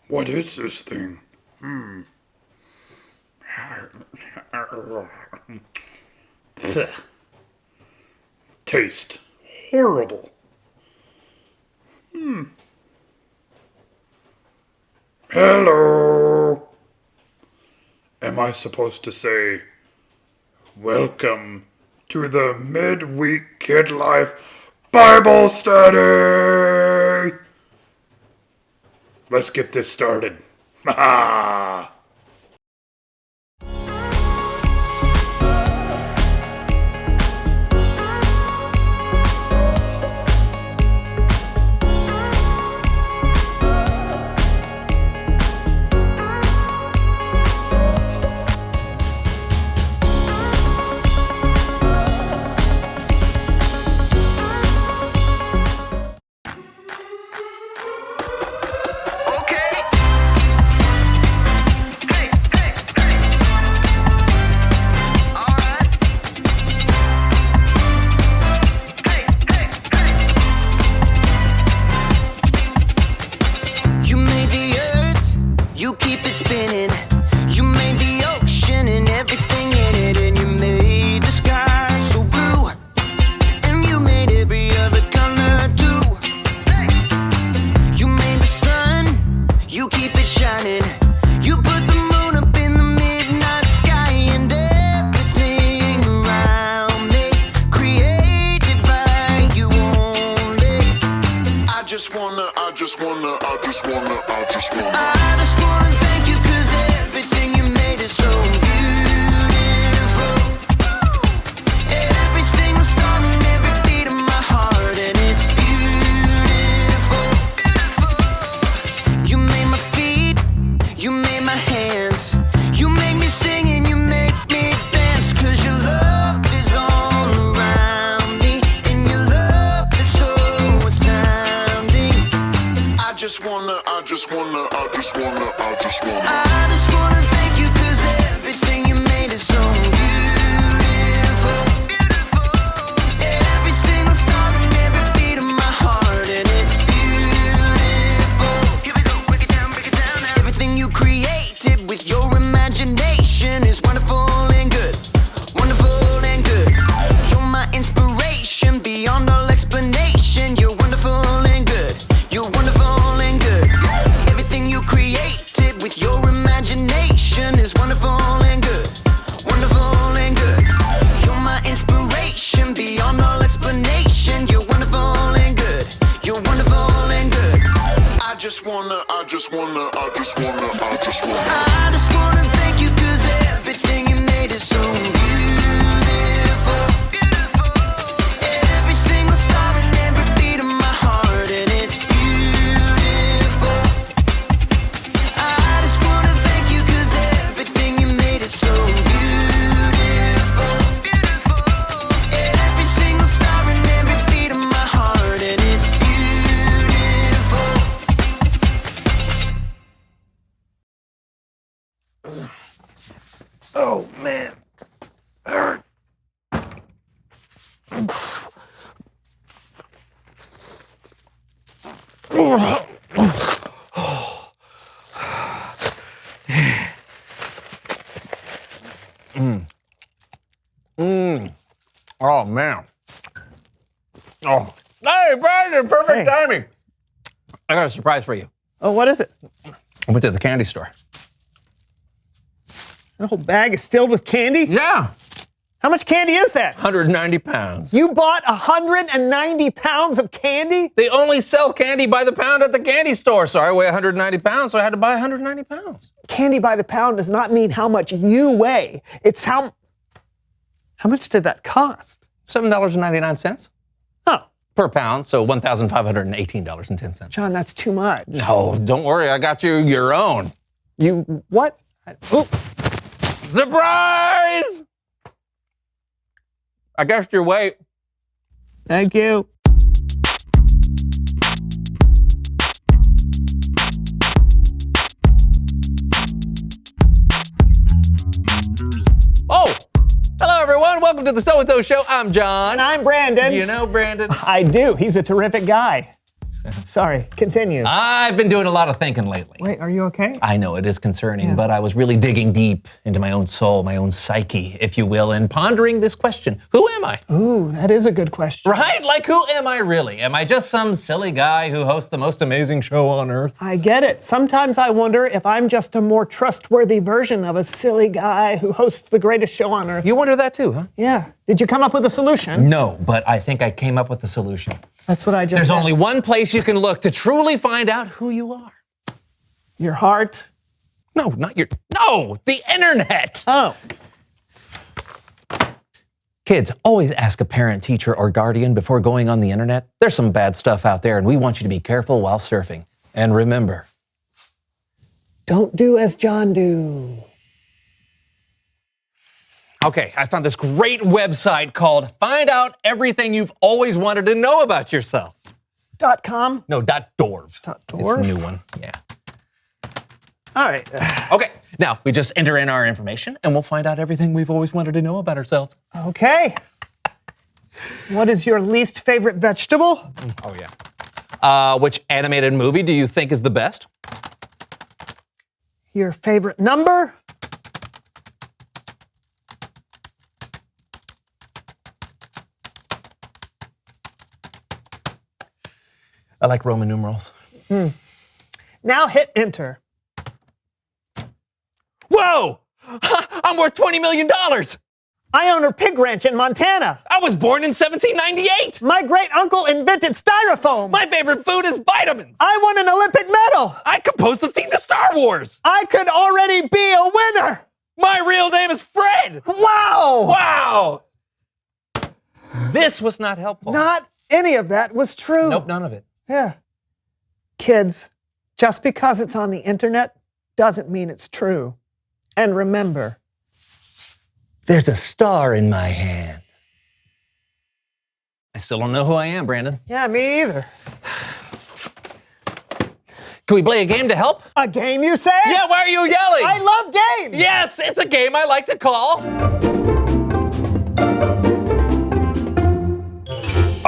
What is this thing? Taste horrible. Hello. Am I supposed to say, welcome to the Midweek Kid Life Bible Study? Let's get this started. Ha Oh, man. Oh, man. Oh. Hey, Brandon, perfect timing. I got a surprise for you. Oh, what is it? I went to the candy store. The whole bag is filled with candy? Yeah. How much candy is that? 190 pounds. You bought 190 pounds of candy? They only sell candy by the pound at the candy store. So I weigh 190 pounds, so I had to buy 190 pounds. Candy by the pound does not mean how much you weigh. It's how much did that cost? $7.99. Oh. Per pound, so $1,518.10. John, that's too much. No, don't worry. I got you your own. You, what? Oop. Surprise! I guessed your weight. Thank you. everyone. Welcome to the So and So Show. I'm John. And I'm Brandon. Do you know Brandon? I do. He's a terrific guy. Sorry, continue. I've been doing a lot of thinking lately. Wait, are you okay? I know it is concerning, but I was really digging deep into my own soul, my own psyche, if you will, and pondering this question. Who am I? Ooh, that is a good question. Right? Like, who am I really? Am I just some silly guy who hosts the most amazing show on earth? I get it. Sometimes I wonder if I'm just a more trustworthy version of a silly guy who hosts the greatest show on earth. You wonder that too, huh? Yeah. Did you come up with a solution? No, but I think I came up with a solution. That's what I just There's said. only one place you can look to truly find out who you are. Your heart? No, the internet. Oh. Kids, always ask a parent, teacher, or guardian before going on the internet. There's some bad stuff out there, and we want you to be careful while surfing. And remember, Don't do as John do. okay, I found this great website called Find Out Everything You've Always Wanted to Know About Yourself. .com? No, .dorv. .dorv? It's a new one, yeah. All right. Okay, now we just enter in our information and we'll find out everything we've always wanted to know about ourselves. Okay. What is your least favorite vegetable? Oh, yeah. Which animated movie do you think is the best? Your favorite number? I like Roman numerals. Now hit enter. Whoa! I'm worth $20 million! I own a pig ranch in Montana. I was born in 1798! My great uncle invented styrofoam. My favorite food is vitamins! I won an Olympic medal. I composed the theme to Star Wars! I could already be a winner. My real name is Fred! Wow. Wow! This was not helpful. Not any of that was true. Nope, none of it. Yeah. Kids, just because it's on the internet doesn't mean it's true. And remember, there's a star in my hand. I still don't know who I am, Brandon. yeah, me either. Can we play a game to help? A game, you say? Yeah, why are you yelling? I love games. Yes, it's a game I like to call.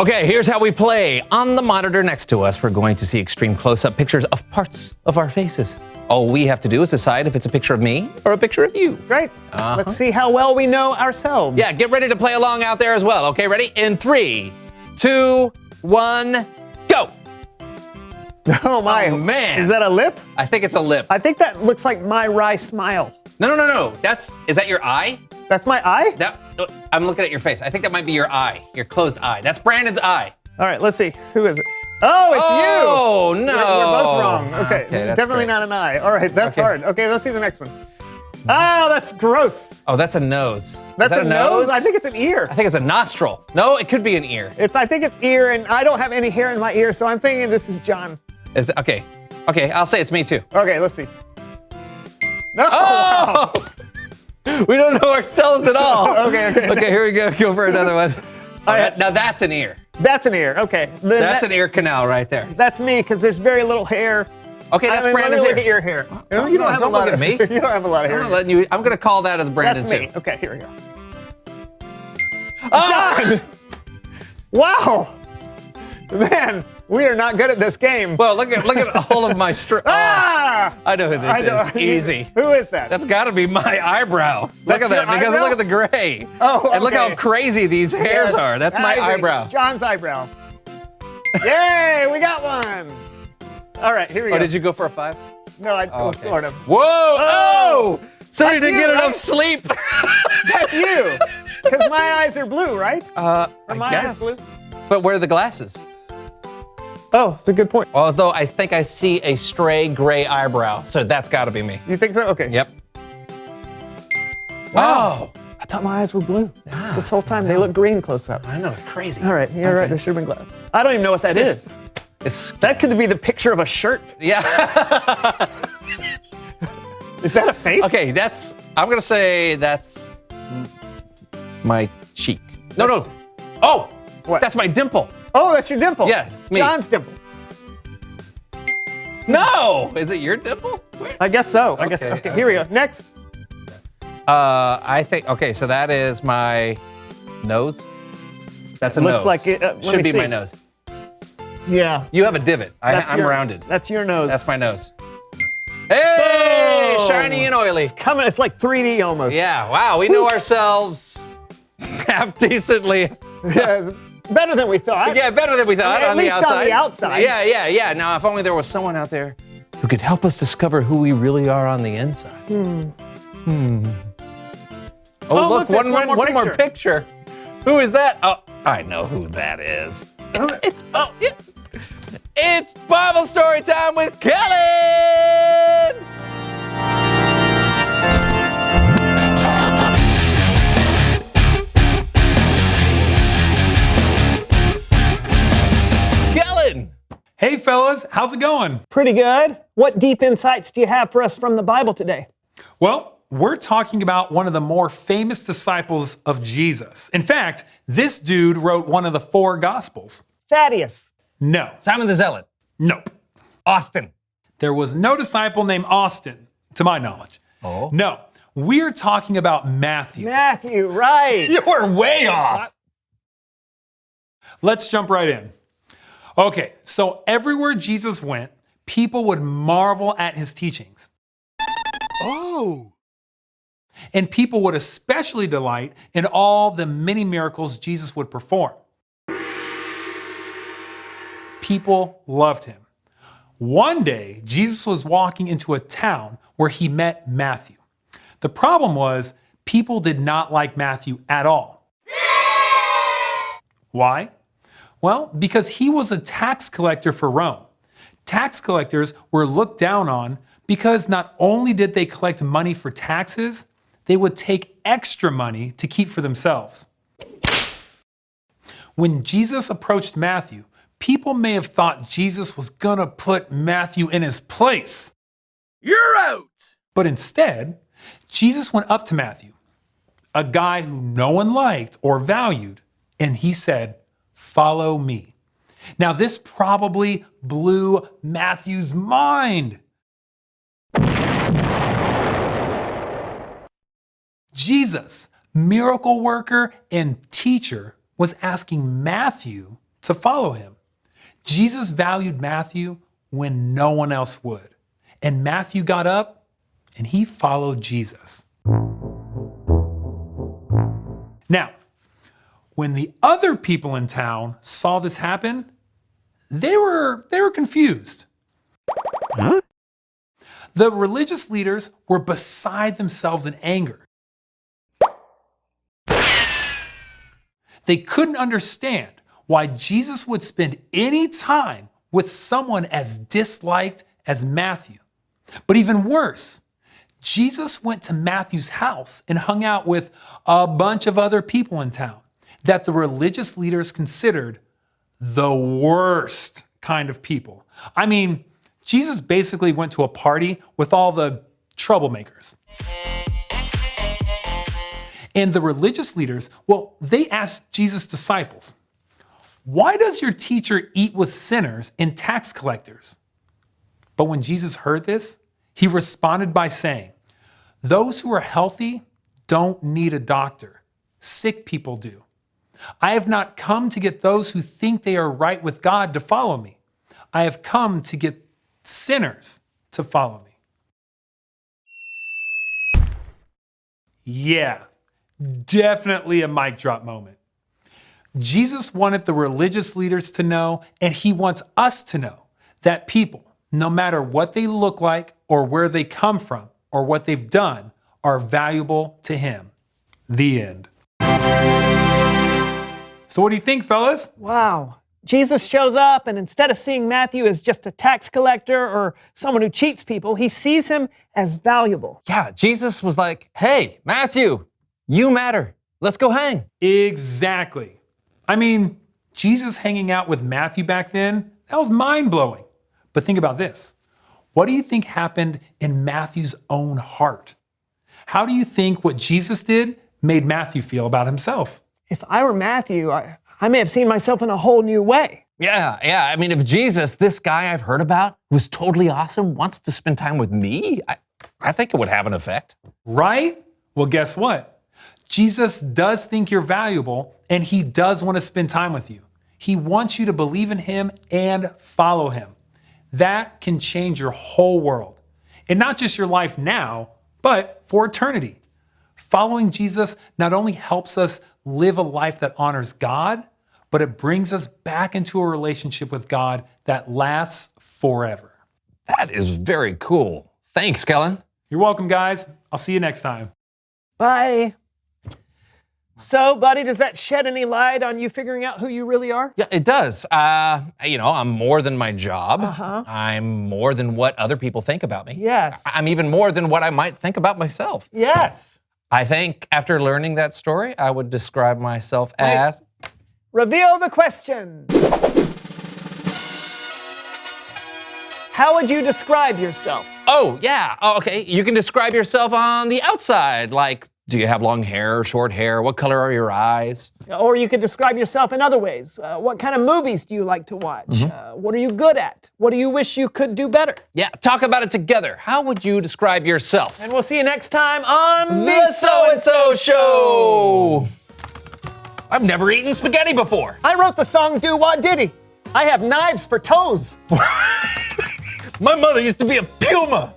Okay, here's how we play. On the monitor next to us, we're going to see extreme close-up pictures of parts of our faces. All we have to do is decide if it's a picture of me or a picture of you. Great. Let's see how well we know ourselves. Yeah, get ready to play along out there as well. Okay, ready? In 3, 2, 1, go. Oh my. Oh, man. Is that a lip? I think it's a lip. I think that looks like my wry smile. No. Is that your eye? That's my eye? I'm looking at your face. I think that might be your eye, your closed eye. That's Brandon's eye. All right, let's see. Who is it? Oh, it's you. Oh, no. We're both wrong. Okay, that's definitely great. not an eye. All right, that's Okay. hard. Okay, let's see the next one. Oh, that's gross. Oh, that's a nose. That's Is that a nose? I think it's an ear. I think it's a nostril. No, it could be an ear. I think it's ear, and I don't have any hair in my ear, so I'm thinking this is John. Okay, I'll say it's me too. Okay, let's see. No. Oh! We don't know ourselves at all. Okay. Okay, here we go. Go for another one. Now that's an ear. That's an ear. Okay. Then That's an ear canal right there. That's me because there's very little hair. Okay, that's Brandon's let me look ear. at your hair. Don't You don't have a look lot at of- me. You don't have a lot of hair. I'm not letting you. I'm gonna call that as Brandon That's me. too. Okay, here we go. Oh! John! Wow! Man, we are not good at this game. Well, look at all of my Ah! I know who this is. Easy. Who is that? That's got to be my eyebrow. Look That's at that, your because eyebrow? look at the gray. Oh, And look how okay. crazy these hairs Yes, are. That's my I agree. eyebrow. John's eyebrow. Yay, we got one. All right, here we go. Oh, did you go for a 5? No, I Okay. sort of. Whoa! Oh! So you That's didn't you, get enough right? sleep. That's you. Because my eyes are blue, right? I my guess. eyes blue? But where are the glasses? Oh, it's a good point. Although I think I see a stray gray eyebrow, so that's got to be me. You think so? Okay. Yep. Wow. I thought my eyes were blue. This whole time they look green close up. I know, it's crazy. All right, you're right. There should have been glasses. I don't even know what that is. That could be the picture of a shirt. Yeah. Is that a face? Okay, I'm going to say that's my cheek. No. Oh! What? That's my dimple. Oh, that's your dimple. Yeah, me. John's dimple. No! Is it your dimple? Where? I guess so. I guess. Okay, Okay, here we go. Next. I think, okay, so that is my nose. That's a Looks nose. like it, let Should me be see. my nose. Yeah. You have a divot. I'm rounded. That's your nose. That's my nose. Hey, Boom. shiny and oily. Coming, it's like 3D almost. Yeah, wow, we know ourselves half decently. Yeah, it's better than we thought. Yeah, better than we thought At on least the outside. on the outside. Yeah. Now, if only there was someone out there who could help us discover who we really are on the inside. Oh, look, there's one more picture. Who is that? Oh, I know who that is. It's Bible story time with Kellen! Kellen! Hey fellas, how's it going? Pretty good. What deep insights do you have for us from the Bible today? Well, we're talking about one of the more famous disciples of Jesus. In fact, this dude wrote one of the 4 Gospels. Thaddeus. No, Simon the Zealot. nope. Austin. There was no disciple named Austin, to my knowledge. Oh. No, we're talking about Matthew. Matthew, right. You were way off. Let's jump right in. Okay, so everywhere Jesus went, people would marvel at his teachings. Oh. And people would especially delight in all the many miracles Jesus would perform. People loved him. One day, Jesus was walking into a town where he met Matthew. The problem was, people did not like Matthew at all. Why? Well, because he was a tax collector for Rome. Tax collectors were looked down on because not only did they collect money for taxes, they would take extra money to keep for themselves. When Jesus approached Matthew, people may have thought Jesus was gonna put Matthew in his place. You're out. But instead, Jesus went up to Matthew, a guy who no one liked or valued, and he said, "Follow me." Now, this probably blew Matthew's mind. Jesus, miracle worker and teacher, was asking Matthew to follow him. Jesus valued Matthew when no one else would. And Matthew got up and he followed Jesus. Now, when the other people in town saw this happen, they were confused. Huh? The religious leaders were beside themselves in anger. They couldn't understand why Jesus would spend any time with someone as disliked as Matthew. But even worse, Jesus went to Matthew's house and hung out with a bunch of other people in town that the religious leaders considered the worst kind of people. I mean, Jesus basically went to a party with all the troublemakers. And the religious leaders, well, they asked Jesus' disciples, "Why does your teacher eat with sinners and tax collectors?" But when Jesus heard this, he responded by saying, "Those who are healthy don't need a doctor. Sick people do. I have not come to get those who think they are right with God to follow me. I have come to get sinners to follow me." Yeah, definitely a mic drop moment. Jesus wanted the religious leaders to know, and he wants us to know, that people, no matter what they look like or where they come from or what they've done, are valuable to him. The end. So what do you think, fellas? Wow. Jesus shows up, and instead of seeing Matthew as just a tax collector or someone who cheats people, he sees him as valuable. Yeah, Jesus was like, "Hey, Matthew, you matter. Let's go hang." Exactly. I mean, Jesus hanging out with Matthew back then, that was mind-blowing. But think about this. What do you think happened in Matthew's own heart? How do you think what Jesus did made Matthew feel about himself? If I were Matthew, I may have seen myself in a whole new way. Yeah. I mean, if Jesus, this guy I've heard about, who's totally awesome, wants to spend time with me, I think it would have an effect. Right? Well, guess what? Jesus does think you're valuable, and he does want to spend time with you. He wants you to believe in him and follow him. That can change your whole world. And not just your life now, but for eternity. Following Jesus not only helps us live a life that honors God, but it brings us back into a relationship with God that lasts forever. That is very cool. Thanks, Kellen. You're welcome, guys. I'll see you next time. Bye. So, buddy, does that shed any light on you figuring out who you really are? Yeah, it does. I'm more than my job. I'm more than what other people think about me. Yes. I'm even more than what I might think about myself. Yes. I think after learning that story, I would describe myself as... Reveal the question. How would you describe yourself? Oh, yeah. Oh, okay. You can describe yourself on the outside, like, do you have long hair or short hair? What color are your eyes? Or you could describe yourself in other ways. What kind of movies do you like to watch? What are you good at? What do you wish you could do better? Yeah, talk about it together. How would you describe yourself? And we'll see you next time on The So-and-so Show! I've never eaten spaghetti before. I wrote the song Do Wah Diddy. I have knives for toes. My mother used to be a puma.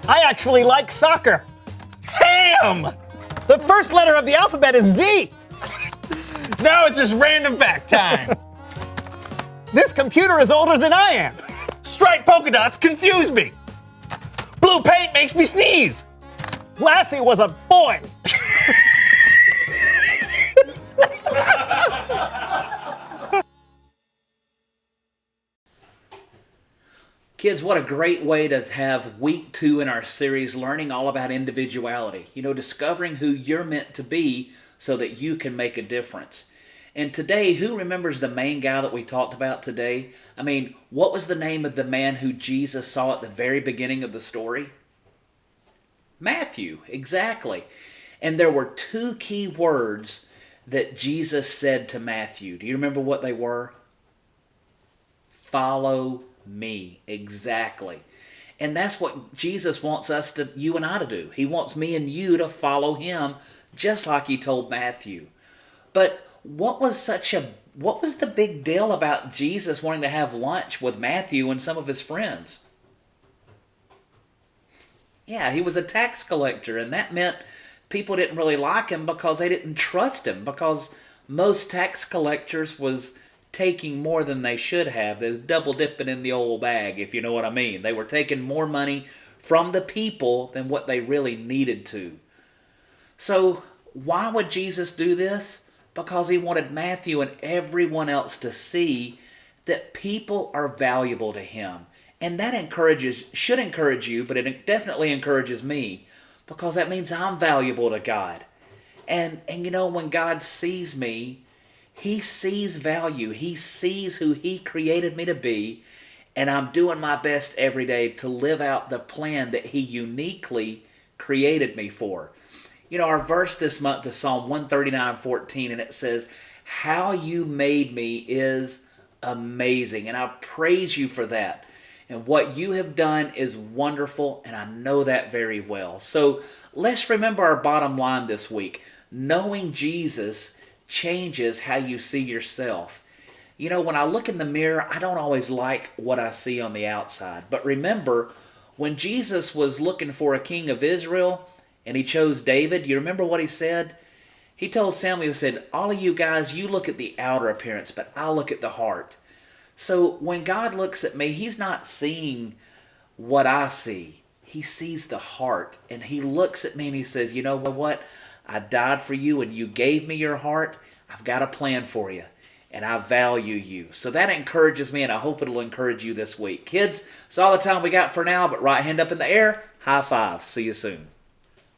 I actually like soccer. Ham! The first letter of the alphabet is Z. Now it's just random fact time. This computer is older than I am. Striped polka dots confuse me. Blue paint makes me sneeze. Lassie was a boy. Kids, what a great way to have week 2 in our series, learning all about individuality. Discovering who you're meant to be so that you can make a difference. And today, who remembers the main guy that we talked about today? What was the name of the man who Jesus saw at the very beginning of the story? Matthew, exactly. And there were 2 key words that Jesus said to Matthew. Do you remember what they were? Follow me. Exactly. And that's what Jesus wants you and I to do. He wants me and you to follow him, just like he told Matthew. But what was the big deal about Jesus wanting to have lunch with Matthew and some of his friends? Yeah, he was a tax collector, and that meant people didn't really like him because they didn't trust him, because most tax collectors was taking more than they should have. There's double dipping in the old bag, if you know what I mean. They were taking more money from the people than what they really needed to. So why would Jesus do this? Because he wanted Matthew and everyone else to see that people are valuable to him. And that should encourage you, but it definitely encourages me, because that means I'm valuable to God. And when God sees me, he sees value. He sees who he created me to be, and I'm doing my best every day to live out the plan that he uniquely created me for. Our verse this month is Psalm 139:14, and it says, "How you made me is amazing, and I praise you for that. And what you have done is wonderful, and I know that very well." So let's remember our bottom line this week. Knowing Jesus changes how you see yourself. When I look in the mirror, I don't always like what I see on the outside. But remember, when Jesus was looking for a king of Israel and he chose David, you remember what he said? He told Samuel, he said, "All of you guys, you look at the outer appearance, but I'll look at the heart." So when God looks at me, he's not seeing what I see. He sees the heart, and he looks at me and he says, "You know what? I died for you and you gave me your heart. I've got a plan for you, and I value you." So that encourages me, and I hope it'll encourage you this week. Kids, that's all the time we got for now, but right hand up in the air, high five. See you soon.